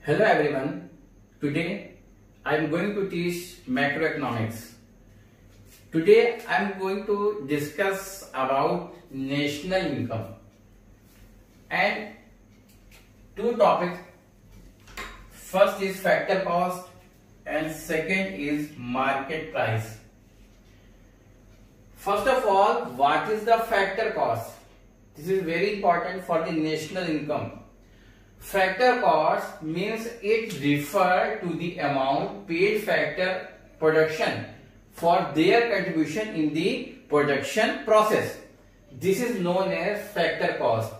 Hello everyone. Today I am going to teach macroeconomics. Today I am going to discuss about national income and two topics. First is factor cost and second is market price. First of all, what is the factor cost? This is very important for the national income. Factor cost means it refers to the amount paid factor production for their contribution in the production process. This is known as factor cost.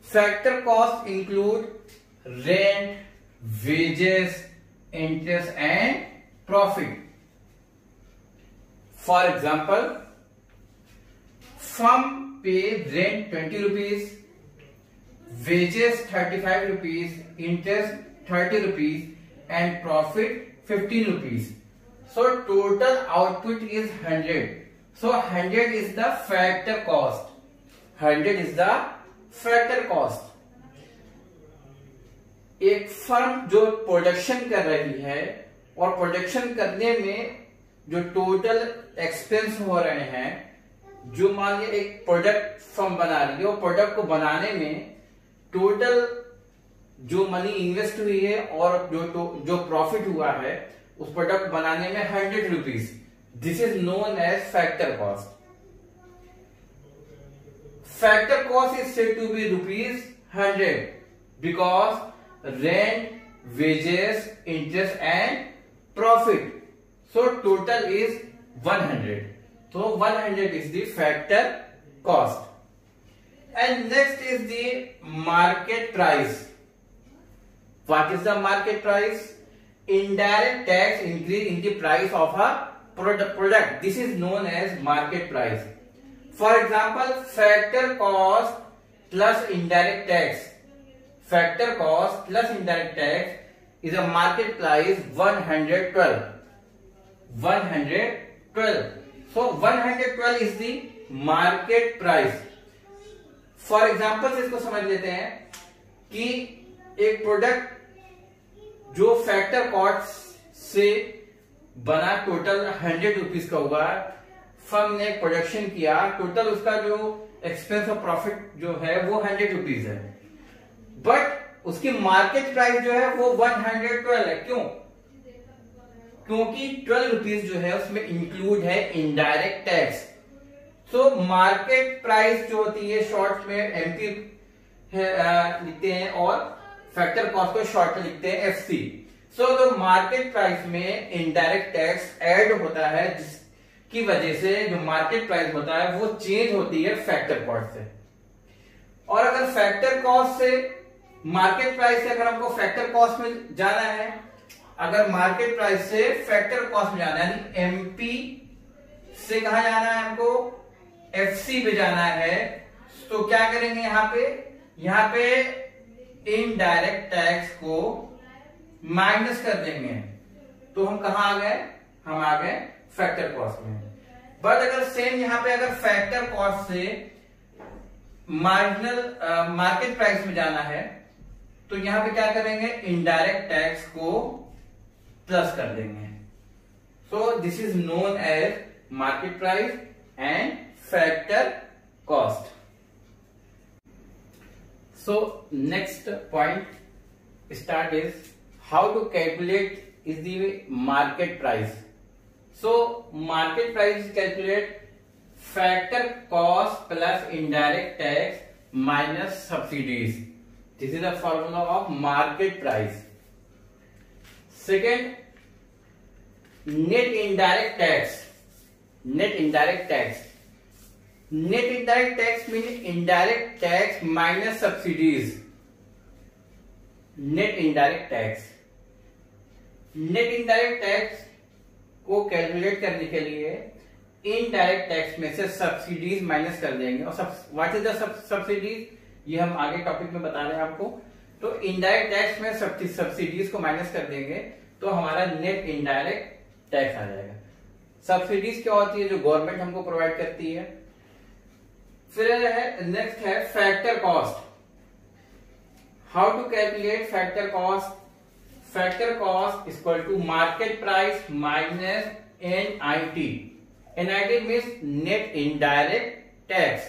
Factor cost include rent, wages, interest and profit. For example, firm pay rent 20 rupees, wages 35 rupees, interest 30 rupees and profit 15 rupees. So total output is 100. So 100 is the factor cost. 100 is the factor cost. एक firm जो production कर रही है और production करने में जो total expense हो रहे हैं, जो मान लीजिए एक प्रोडक्ट फर्म बना रही है और प्रोडक्ट को बनाने में टोटल जो मनी इन्वेस्ट हुई है और जो प्रॉफिट हुआ है उस प्रोडक्ट बनाने में 100 rupees. This is known as factor cost. Factor cost is said to be ₹100 because rent, wages, interest and profit. So total is 100. So 100 is the factor cost. And next is the market price. What is the market price? Indirect tax increase in the price of a product. This is known as market price. For example, factor cost plus indirect tax. Factor cost plus indirect tax is a market price 112. 112. So 112 is the market price. For example इसको समझ लेते हैं कि एक product जो factor cost से बना total 100 rupees का हुआ, फर्म ने प्रोडक्शन किया, टोटल उसका जो एक्सपेंस और प्रॉफिट जो है वो 100 रुपीज है, बट उसकी मार्केट प्राइस जो है वो 112 है. क्यों? क्योंकि 12 रुपीज जो है उसमें इंक्लूड है indirect tax. So market price जो होती है शॉर्ट में एमपी लिखते हैं और फैक्टर कॉस्ट को शॉर्ट में लिखते हैं एफसी. सो तो मार्केट प्राइस में इनडायरेक्ट टैक्स ऐड होता है, जिसकी वजह से जो मार्केट प्राइस होता है वो चेंज होती है फैक्टर कॉस्ट से. और अगर फैक्टर कॉस्ट से मार्केट प्राइस से अगर हमको फैक्टर कॉस्ट में जाना है, अगर मार्केट प्राइस से फैक्टर कॉस्ट में जाना है, यानी एमपी से कहा जाना है हमको, एफसी पे जाना है, तो क्या करेंगे यहाँ पे इनडायरेक्ट टैक्स को माइनस कर देंगे. तो हम कहा आ गए? हम आ गए फैक्टर कॉस्ट में. बट अगर सेम यहाँ पे अगर फैक्टर कॉस्ट से मार्जिनल मार्केट प्राइस में जाना है, तो यहाँ पे क्या करेंगे? इनडायरेक्ट टैक्स को प्लस कर देंगे. So this is known as market price and factor cost. So next point start is how to calculate is the market price. So market price is calculate factor cost plus indirect tax minus subsidies. This is the formula of market price. Second, net indirect tax. Net indirect tax. Net indirect tax means indirect tax minus subsidies. Net indirect tax. Net indirect tax को calculate करने के लिए indirect tax में से subsidies minus कर देंगे. और what is the subsidies, ये हम आगे टॉपिक में बता रहे हैं आपको. तो इनडायरेक्ट टैक्स में सब्सिडीज को माइनस कर देंगे तो हमारा नेट इनडायरेक्ट टैक्स आ जाएगा. सब्सिडीज क्या होती है? जो गवर्नमेंट हमको प्रोवाइड करती है. फिर है नेक्स्ट है factor cost. How to calculate factor cost? Factor cost equal to market price minus NIT. NIT means net indirect tax.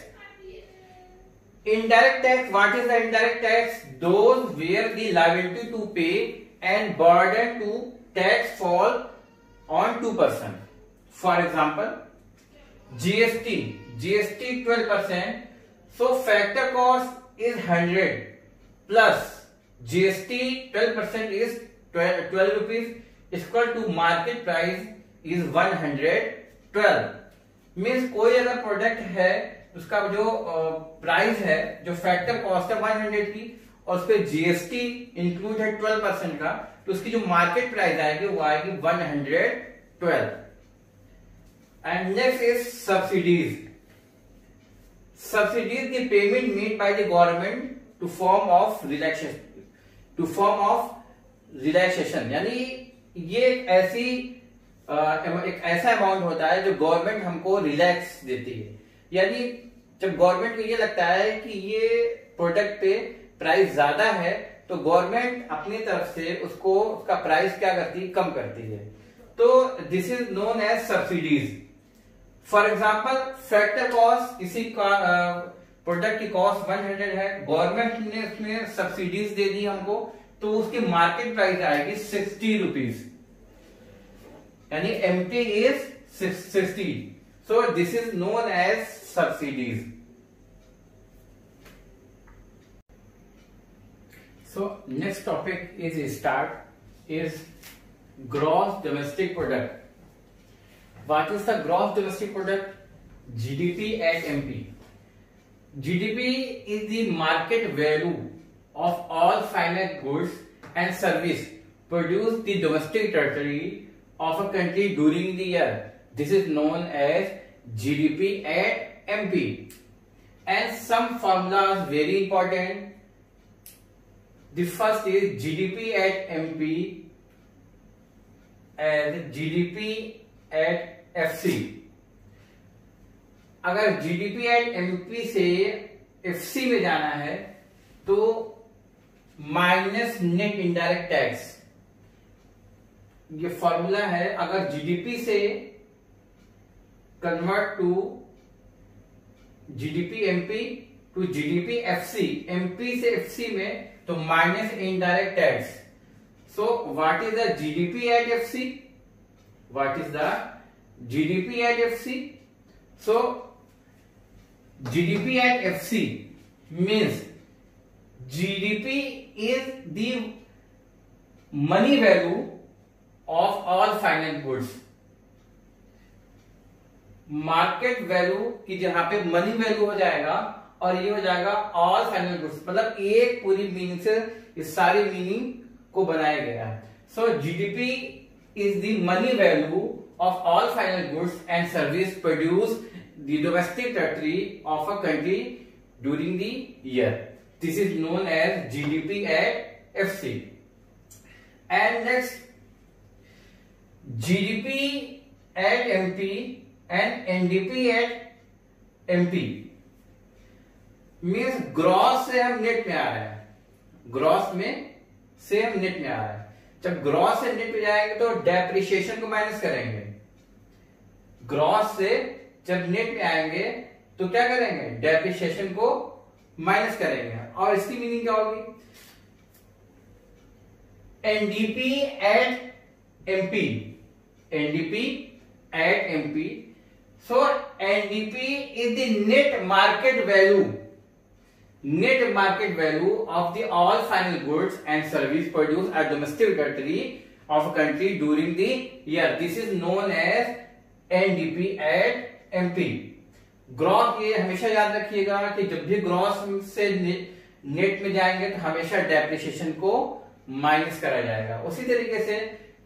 Indirect tax, what is the indirect tax? Those where the liability to pay and burden to tax fall on 2 person. For example, GST 12%. So factor cost is 100 plus GST 12% is 12 rupees equal to market price is 112. Means कोई अगर product है उसका जो price है, जो factor cost है 100 की और उस पर जीएसटी इंक्लूड है 12% का, तो उसकी जो मार्केट प्राइस आएगी वो आएगी 112. And next is subsidies. Subsidies the payment made by the government to form of relaxation, यानी ये एक ऐसा अमाउंट होता है जो गवर्नमेंट हमको रिलैक्स देती है. यानी जब गवर्नमेंट को ये लगता है कि ये प्रोडक्ट पे प्राइस ज्यादा है तो गवर्नमेंट अपनी तरफ से उसका प्राइस क्या करती है, कम करती है. तो this is known as subsidies. For example factor cost, किसी का प्रोडक्ट की कॉस्ट 100 है, गवर्नमेंट ने उसमें सब्सिडीज दे दी हमको, तो उसकी मार्केट प्राइस आएगी 60 रुपीज, यानी MP is 60. So this is known as subsidies. So next topic is gross domestic product. What is the gross domestic product? GDP at MP. GDP is the market value of all finite goods and service produced the domestic territory of a country during the year. This is known as GDP at MP. And some formulas very important. The first is GDP at MP and GDP at FC. अगर GDP at MP से FC में जाना है तो minus net indirect tax, ये formula है. अगर GDP से convert to GDP MP to GDP FC, MP से एफसी में तो minus indirect tax. So what is the GDP at FC? What is the GDP at FC? So GDP at FC means GDP is the money value of all finite goods. Market value की जहां पे money value हो जाएगा और ये हो जाएगा all final goods, मतलब एक पूरी मीनिंग से इस सारी मीनिंग को बनाया गया है. So GDP is the money value of all final goods and service produce the domestic territory of a country during the year. This is known as GDP at FC. And next, GDP at MP and NDP at MP means gross से हम net में आ रहे हैं. Gross में से हम net में आ रहे हैं. जब ग्रॉस से नेट में जाएंगे तो डेप्रिसिएशन को माइनस करेंगे. ग्रॉस से जब नेट में आएंगे तो क्या करेंगे, डेप्रिसिएशन को माइनस करेंगे. और इसकी मीनिंग क्या होगी, NDP at MP, NDP at MP. So NDP is the net market value, net market value of the all final goods and service produce at domestic territory of a country during the year. This is known as NDP at MP. Gross, ये हमेशा याद रखिएगा कि जब भी gross से net में जाएंगे तो हमेशा डेप्रिसिएशन को माइनस करा जाएगा. उसी तरीके से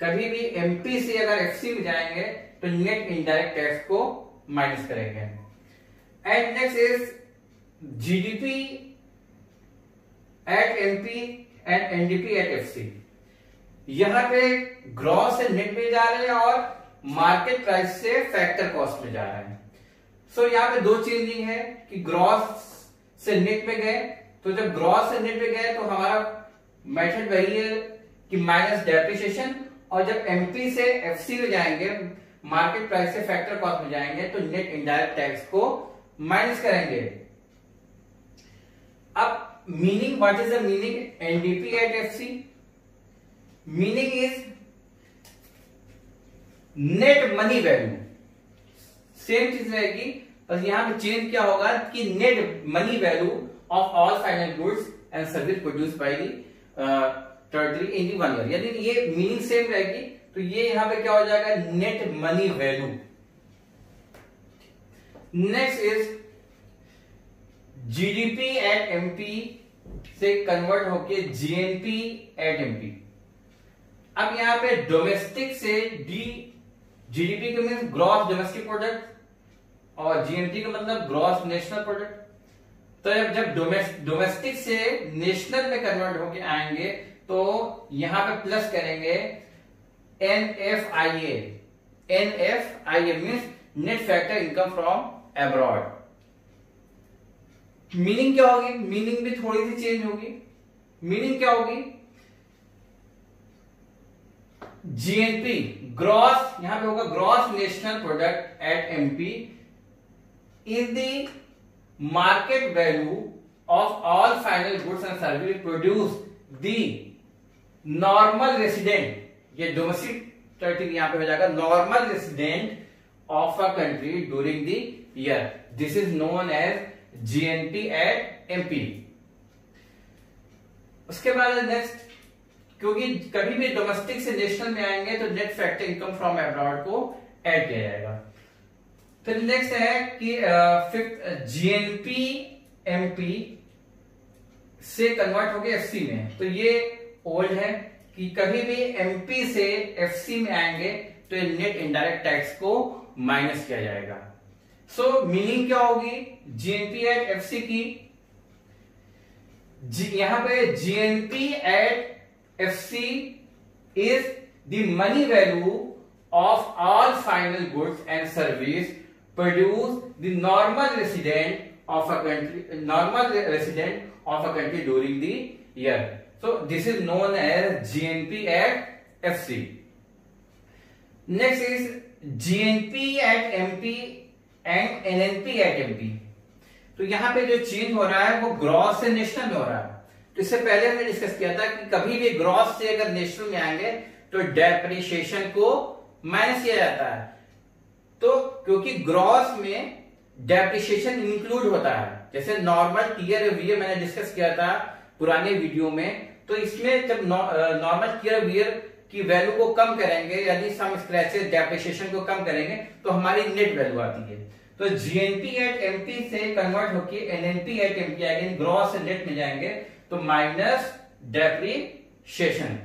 कभी भी एमपी से अगर एफसी में जाएंगे तो नेट इनडायरेक्ट टैक्स को माइनस करेंगे. And next is GDP at MP and NDP at FC. यहां पे ग्रॉस से नेट में जा रहे हैं और मार्केट प्राइस से फैक्टर कॉस्ट में जा रहे हैं. सो यहाँ पे दो चेंजिंग है कि ग्रॉस से नेट में गए, तो जब ग्रॉस से नेट में गए तो हमारा मेथड वही है कि माइनस डेप्रिसिएशन, और जब एमपी से एफसी में जाएंगे, मार्केट प्राइस से फैक्टर कॉस्ट में जाएंगे, तो नेट इनडायरेक्ट टैक्स को माइनस करेंगे। अब meaning, what is the meaning NDP at FC? Meaning is net money value, same चीज रहेगी, बस यहां पे चेंज क्या होगा कि net money value of all final goods and service produce by the territory in the 1 year, यानी ये मीनिंग सेम रहेगी। तो ये यहां पे क्या हो जाएगा, net money value. Next is GDP at MP से कन्वर्ट होके जीएनपी एट एमपी। अब यहां पे डोमेस्टिक से जीडीपी का मीन ग्रॉस डोमेस्टिक प्रोडक्ट, और जीएनपी का मतलब ग्रॉस नेशनल प्रोडक्ट। तो जब डोमेस्टिक से नेशनल में कन्वर्ट होके आएंगे तो यहां पे प्लस करेंगे NFIA. NFIA means net factor income from abroad. Meaning क्या होगी? मीनिंग भी थोड़ी सी चेंज होगी। मीनिंग क्या होगी? जीएनपी ग्रॉस, यहां पे होगा gross national product at MP is the market value of all final goods and service produce the normal resident, ये डोमेस्टिक टेरिटरी यहां पे हो जाएगा, normal resident of a country during the year. This is known as GNP at MP. उसके बाद next, क्योंकि कभी भी डोमेस्टिक से नेशनल में आएंगे तो net factor income from abroad को ऐड किया जाएगा। फिर नेक्स्ट है कि फिफ्थ जीएनपी एमपी से कन्वर्ट हो गया एफसी में। तो ये ओल्ड है कि कभी भी एमपी से एफसी में आएंगे तो ये नेट इनडायरेक्ट टैक्स को माइनस किया जाएगा। सो मीनिंग क्या होगी जीएनपी एट एफसी की? यहां पे GNP at FC is the money value of all final goods and service produced the normal resident of a country during the year. So this is known as GNP at FC. Next is GNP at MP and NNP at MP. तो यहां पे जो change हो रहा है वो gross से national में हो रहा है। तो इससे पहले हमने डिस्कस किया था कि कभी भी ग्रॉस से अगर नेशनल में आएंगे तो डेप्रिसिएशन को माइनस किया जाता है। तो क्योंकि ग्रॉस में डेप्रिसिएशन इंक्लूड होता है, जैसे नॉर्मल टीयर वीयर मैंने डिस्कस किया था पुराने वीडियो में, तो इसमें जब नॉर्मल टीयर वीयर की वैल्यू को कम करेंगे, यदि सम स्क्रैचेस डेप्रिसिएशन को कम करेंगे तो हमारी नेट वैल्यू आती है। तो जीएनपी एट एमपी से कन्वर्ट होकर एनएनपी एट एमपी आएंगे, ग्रॉस से नेट में जाएंगे तो माइनस डेप्रिसिएशन।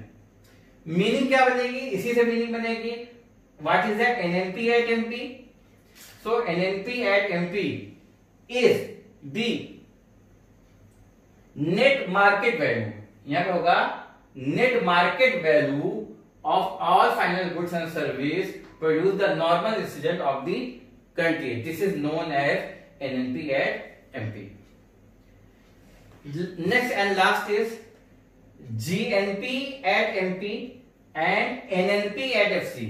मीनिंग क्या बनेगी? इसी से मीनिंग बनेगी what is that NNP at MP. So NNP at MP is the net market value, यहां पे होगा net market value of all final goods and service produce the normal resident of the country. This is known as NNP at MP. Next and last is GNP at MP and NNP at FC.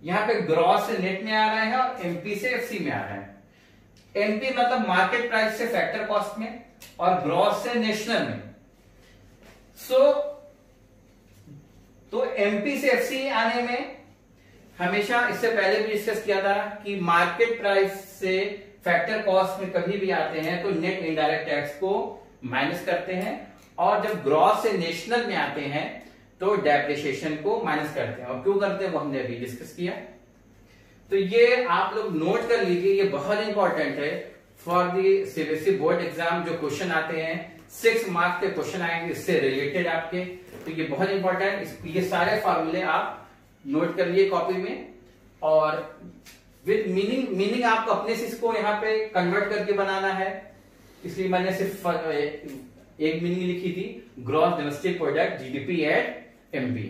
यहां पे gross से net में आ रहा है और MP से FC में आ रहा है। एमपी मतलब मार्केट प्राइस से फैक्टर कॉस्ट में और ग्रॉस से नेशनल में। तो एमपी से एफसी आने में हमेशा, इससे पहले भी डिस्कस किया था कि मार्केट प्राइस से फैक्टर कॉस्ट में कभी भी आते हैं तो नेट इनडायरेक्ट टैक्स को माइनस करते हैं, और जब ग्रॉस से नेशनल में आते हैं तो डेप्रिसिएशन को माइनस करते हैं। और क्यों करते हैं वो हमने अभी डिस्कस किया। तो ये आप लोग नोट कर लीजिए, ये बहुत इंपॉर्टेंट है for the CBSE board exam. जो क्वेश्चन आते हैं 6 मार्क्स के क्वेश्चन आएंगे इससे रिलेटेड आपके, तो ये बहुत इंपॉर्टेंट। ये सारे फॉर्मूले आप नोट कर लिए कॉपी में, और विद मीनिंग आपको अपने से इसको यहाँ पे कन्वर्ट करके बनाना है, इसलिए मैंने सिर्फ एक मीनिंग लिखी थी, gross domestic product GDP at MP.